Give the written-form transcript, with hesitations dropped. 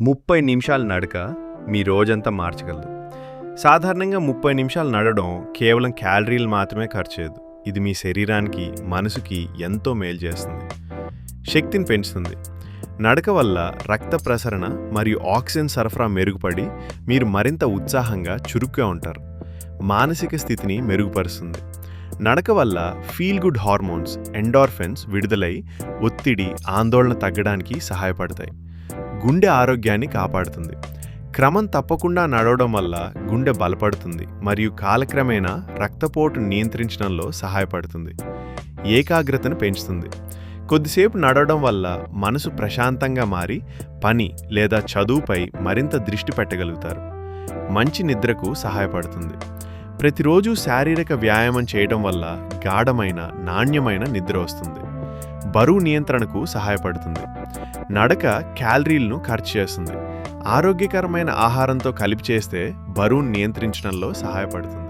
30 నిమిషాలు నడక మీ రోజంతా మార్చగలదు. సాధారణంగా 30 నిమిషాలు నడవడం కేవలం క్యాలరీలు మాత్రమే ఖర్చు చేయదు. ఇది మీ శరీరానికి, మనసుకి ఎంతో మేలు చేస్తుంది. శక్తిని పెంచుతుంది. నడక వల్ల రక్త ప్రసరణ మరియు ఆక్సిజన్ సరఫరా మెరుగుపడి మీరు మరింత ఉత్సాహంగా, చురుగ్గా ఉంటారు. మానసిక స్థితిని మెరుగుపరుస్తుంది. నడక వల్ల ఫీల్ గుడ్ హార్మోన్స్, ఎండార్ఫిన్స్ విడుదలై ఒత్తిడి, ఆందోళన తగ్గడానికి సహాయపడతాయి. గుండె ఆరోగ్యాన్ని కాపాడుతుంది. క్రమం తప్పకుండా నడవడం వల్ల గుండె బలపడుతుంది మరియు కాలక్రమేణా రక్తపోటు నియంత్రించడంలో సహాయపడుతుంది. ఏకాగ్రతను పెంచుతుంది. కొద్దిసేపు నడవడం వల్ల మనసు ప్రశాంతంగా మారి పని లేదా చదువుపై మరింత దృష్టి పెట్టగలుగుతారు. మంచి నిద్రకు సహాయపడుతుంది. ప్రతిరోజు శారీరక వ్యాయామం చేయడం వల్ల గాఢమైన, నాణ్యమైన నిద్ర వస్తుంది. బరువు నియంత్రణకు సహాయపడుతుంది. నడక క్యాలరీలను ఖర్చు చేస్తుంది. ఆరోగ్యకరమైన ఆహారంతో కలిపి చేస్తే బరువును నియంత్రించడంలో సహాయపడుతుంది.